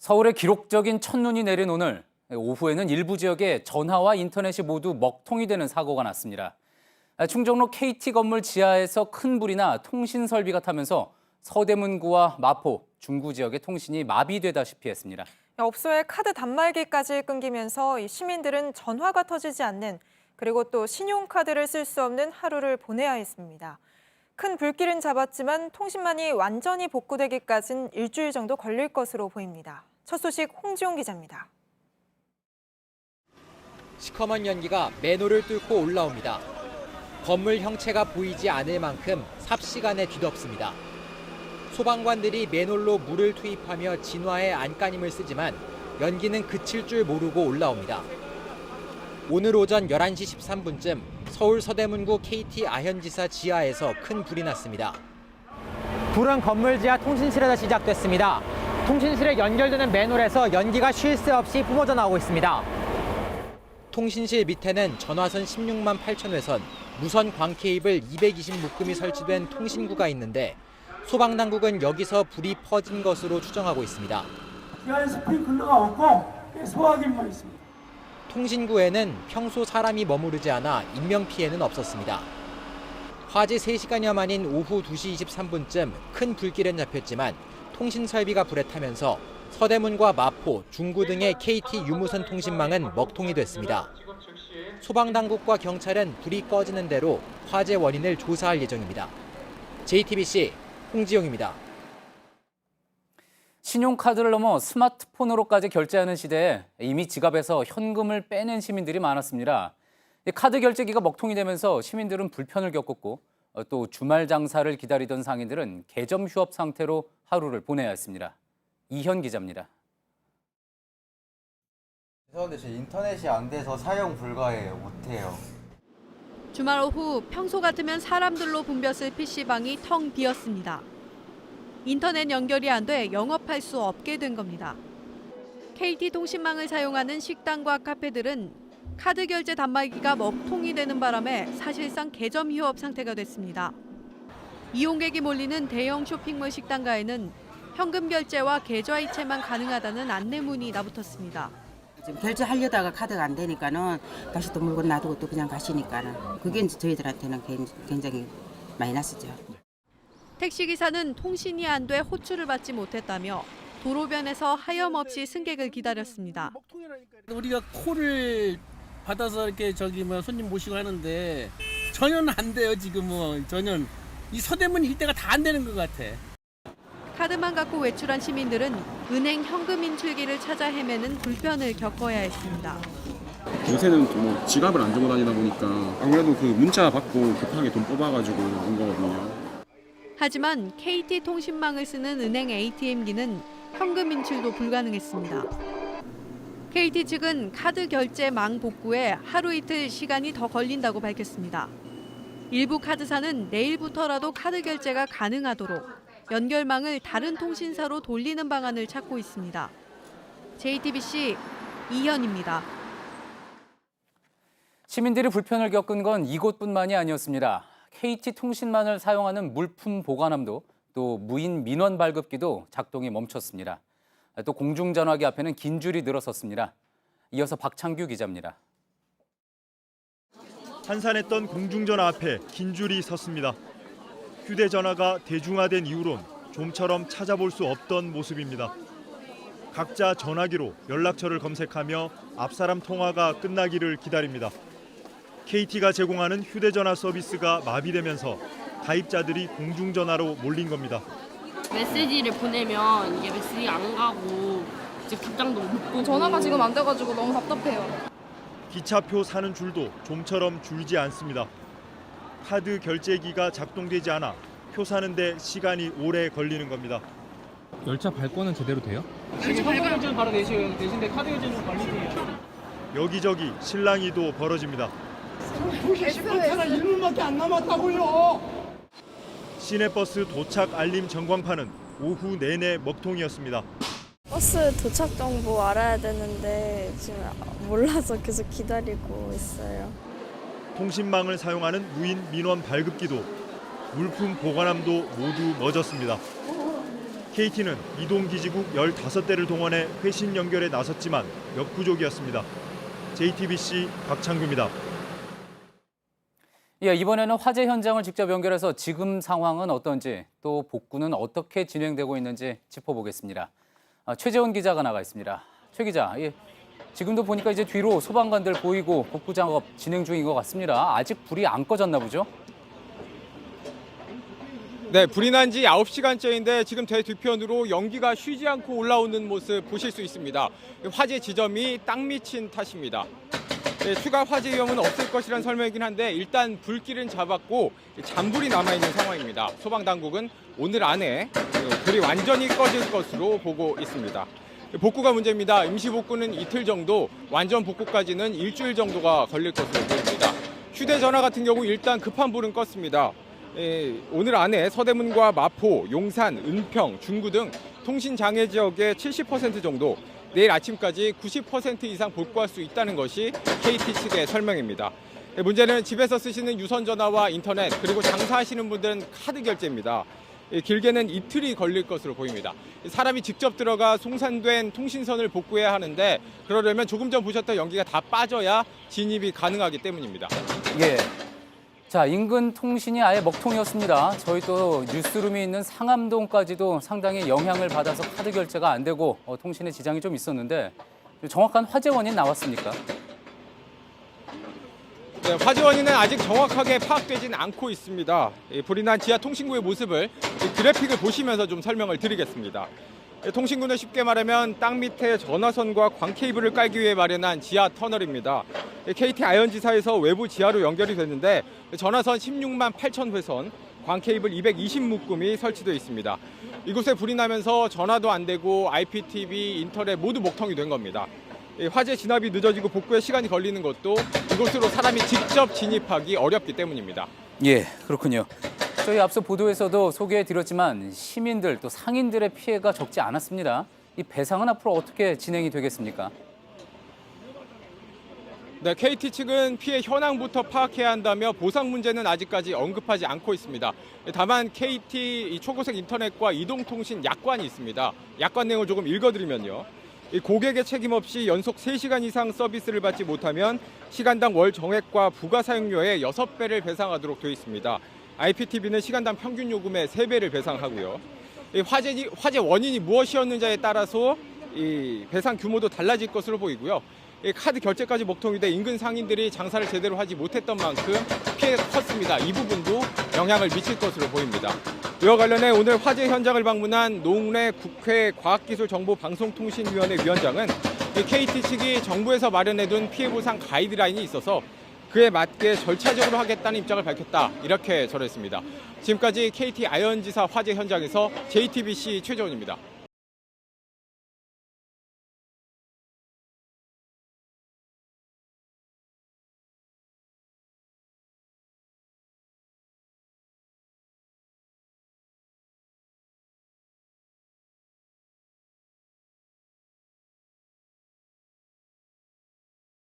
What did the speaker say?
서울에 기록적인 첫눈이 내린 오늘, 오후에는 일부 지역에 전화와 인터넷이 모두 먹통이 되는 사고가 났습니다. 충정로 KT 건물 지하에서 큰 불이나 통신 설비가 타면서 서대문구와 마포, 중구 지역의 통신이 마비되다시피 했습니다. 업소의 카드 단말기까지 끊기면서 이 시민들은 전화가 터지지 않는, 그리고 또 신용카드를 쓸 수 없는 하루를 보내야 했습니다. 큰 불길은 잡았지만 통신망이 완전히 복구되기까지는 일주일 정도 걸릴 것으로 보입니다. 첫 소식 홍지용 기자입니다. 시커먼 연기가 맨홀을 뚫고 올라옵니다. 건물 형체가 보이지 않을 만큼 삽시간에 뒤덮습니다. 소방관들이 맨홀로 물을 투입하며 진화에 안간힘을 쓰지만 연기는 그칠 줄 모르고 올라옵니다. 오늘 오전 11시 13분쯤 서울 서대문구 KT 아현지사 지하에서 큰 불이 났습니다. 불은 건물 지하 통신실에서 시작됐습니다. 통신실에 연결되는 맨홀에서 연기가 쉴 새 없이 뿜어져 나오고 있습니다. 통신실 밑에는 전화선 16만 8천 회선, 무선 광 케이블 220 묶음이 설치된 통신구가 있는데 소방당국은 여기서 불이 퍼진 것으로 추정하고 있습니다. 지하에 스프링클러가 없고 소화기만 있습니다. 통신구에는 평소 사람이 머무르지 않아 인명피해는 없었습니다. 화재 3시간여 만인 오후 2시 23분쯤 큰 불길은 잡혔지만 통신설비가 불에 타면서 서대문과 마포, 중구 등의 KT 유무선 통신망은 먹통이 됐습니다. 소방당국과 경찰은 불이 꺼지는 대로 화재 원인을 조사할 예정입니다. JTBC 홍지용입니다. 신용카드를 넘어 스마트폰으로까지 결제하는 시대에 이미 지갑에서 현금을 빼낸 시민들이 많았습니다. 카드 결제기가 먹통이 되면서 시민들은 불편을 겪었고 또 주말 장사를 기다리던 상인들은 개점 휴업 상태로 하루를 보내야 했습니다. 이현 기자입니다. 죄송한데 제 인터넷이 안 돼서 사용 불가해요. 못해요. 주말 오후 평소 같으면 사람들로 붐볐을 PC방이 텅 비었습니다. 인터넷 연결이 안 돼 영업할 수 없게 된 겁니다. KT 통신망을 사용하는 식당과 카페들은 카드 결제 단말기가 먹통이 되는 바람에 사실상 개점 휴업 상태가 됐습니다. 이용객이 몰리는 대형 쇼핑몰 식당가에는 현금 결제와 계좌이체만 가능하다는 안내문이 나붙었습니다. 지금 결제하려다가 카드가 안 되니까는 다시 또 물건 놔두고 또 그냥 가시니까는 그게 이제 저희들한테는 굉장히 마이너스죠. 택시기사는 통신이 안 돼 호출을 받지 못했다며 도로변에서 하염없이 승객을 기다렸습니다. 우리가 콜을 받아서 이렇게 손님 모시고 하는데 전혀 안 돼요. 지금은 전혀 이 서대문 일대가 다 안 되는 것 같아. 카드만 갖고 외출한 시민들은 은행 현금 인출기를 찾아 헤매는 불편을 겪어야 했습니다. 요새는 또 뭐 지갑을 안 들고 다니다 보니까 아무래도 그 문자 받고 급하게 돈 뽑아가지고 온 거거든요. 하지만 KT 통신망을 쓰는 은행 ATM기는 현금 인출도 불가능했습니다. KT 측은 카드 결제 망 복구에 하루 이틀 시간이 더 걸린다고 밝혔습니다. 일부 카드사는 내일부터라도 카드 결제가 가능하도록 연결망을 다른 통신사로 돌리는 방안을 찾고 있습니다. JTBC 이현입니다. 시민들이 불편을 겪은 건 이곳뿐만이 아니었습니다. KT 통신망을 사용하는 물품 보관함도 또 무인 민원 발급기도 작동이 멈췄습니다. 또 공중전화기 앞에는 긴 줄이 늘어섰습니다. 이어서 박창규 기자입니다. 한산했던 공중전화 앞에 긴 줄이 섰습니다. 휴대전화가 대중화된 이후론 좀처럼 찾아볼 수 없던 모습입니다. 각자 전화기로 연락처를 검색하며 앞사람 통화가 끝나기를 기다립니다. KT가 제공하는 휴대전화 서비스가 마비되면서 가입자들이 공중전화로 몰린 겁니다. 메시지를 보내면 이게 메시지가 안 가고 이제 답장도 못 보고 전화가 지금 안 돼가지고 너무 답답해요. 기차표 사는 줄도 좀처럼 줄지 않습니다. 카드 결제기가 작동되지 않아 표 사는데 시간이 오래 걸리는 겁니다. 열차 발권은 제대로 돼요? 열차 발권은 바로 내시는데 카드 결제는 걸리세요. 여기저기 실랑이도 벌어집니다. 98차가 1분밖에 안 남았다고요. 시내버스 도착 알림 전광판은 오후 내내 먹통이었습니다. 버스 도착 정보 알아야 되는데 지금 몰라서 계속 기다리고 있어요. 통신망을 사용하는 무인 민원 발급기도 물품 보관함도 모두 멎었습니다. KT는 이동기지국 15대를 동원해 회신 연결에 나섰지만 역부족이었습니다. JTBC 박창규입니다. 예, 이번에는 화재 현장을 직접 연결해서 지금 상황은 어떤지 또 복구는 어떻게 진행되고 있는지 짚어보겠습니다. 최재원 기자가 나가 있습니다. 최 기자, 예, 지금도 보니까 이제 뒤로 소방관들 보이고 복구 작업 진행 중인 것 같습니다. 아직 불이 안 꺼졌나 보죠? 네, 불이 난 지 9시간째인데 지금 대뒤편으로 연기가 쉬지 않고 올라오는 모습 보실 수 있습니다. 화재 지점이 땅 밑인 탓입니다. 네, 추가 화재 위험은 없을 것이라는 설명이긴 한데 일단 불길은 잡았고 잔불이 남아있는 상황입니다. 소방당국은 오늘 안에 불이 완전히 꺼질 것으로 보고 있습니다. 복구가 문제입니다. 임시복구는 이틀 정도, 완전 복구까지는 일주일 정도가 걸릴 것으로 보입니다. 휴대전화 같은 경우 일단 급한 불은 껐습니다. 오늘 안에 서대문과 마포, 용산, 은평, 중구 등 통신장애 지역의 70% 정도, 내일 아침까지 90% 이상 복구할 수 있다는 것이 KT 측의 설명입니다. 문제는 집에서 쓰시는 유선전화와 인터넷, 그리고 장사하시는 분들은 카드 결제입니다. 길게는 이틀이 걸릴 것으로 보입니다. 사람이 직접 들어가 송산된 통신선을 복구해야 하는데 그러려면 조금 전 보셨던 연기가 다 빠져야 진입이 가능하기 때문입니다. 예. 자, 인근 통신이 아예 먹통이었습니다. 저희 또 뉴스룸이 있는 상암동까지도 상당히 영향을 받아서 카드 결제가 안 되고 통신에 지장이 좀 있었는데 정확한 화재 원인 나왔습니까? 네, 화재 원인은 아직 정확하게 파악되진 않고 있습니다. 불이 난 지하 통신구의 모습을 그래픽을 보시면서 좀 설명을 드리겠습니다. 통신구는 쉽게 말하면 땅 밑에 전화선과 광 케이블을 깔기 위해 마련한 지하 터널입니다. KT 아현지사에서 외부 지하로 연결이 됐는데 전화선 16만 8천 회선, 광 케이블 220묶음이 설치되어 있습니다. 이곳에 불이 나면서 전화도 안 되고 IPTV, 인터넷 모두 먹통이 된 겁니다. 화재 진압이 늦어지고 복구에 시간이 걸리는 것도 이곳으로 사람이 직접 진입하기 어렵기 때문입니다. 예, 그렇군요. 저희 앞서 보도에서도 소개해드렸지만 시민들 또 상인들의 피해가 적지 않았습니다. 이 배상은 앞으로 어떻게 진행이 되겠습니까? 네, KT 측은 피해 현황부터 파악해야 한다며 보상 문제는 아직까지 언급하지 않고 있습니다. 다만 KT 초고속 인터넷과 이동통신 약관이 있습니다. 약관 내용을 조금 읽어드리면요. 고객의 책임 없이 연속 3시간 이상 서비스를 받지 못하면 시간당 월 정액과 부가 사용료의 6배를 배상하도록 되어 있습니다. IPTV는 시간당 평균 요금의 3배를 배상하고요. 화재 원인이 무엇이었는지에 따라서 이 배상 규모도 달라질 것으로 보이고요. 카드 결제까지 먹통이 돼 인근 상인들이 장사를 제대로 하지 못했던 만큼 피해가 컸습니다. 이 부분도 영향을 미칠 것으로 보입니다. 이와 관련해 오늘 화재 현장을 방문한 노웅래 국회 과학기술정보방송통신위원회 위원장은 KT 측이 정부에서 마련해둔 피해보상 가이드라인이 있어서 그에 맞게 절차적으로 하겠다는 입장을 밝혔다. 이렇게 전했습니다. 지금까지 KT 아현지사 화재 현장에서 JTBC 최재원입니다.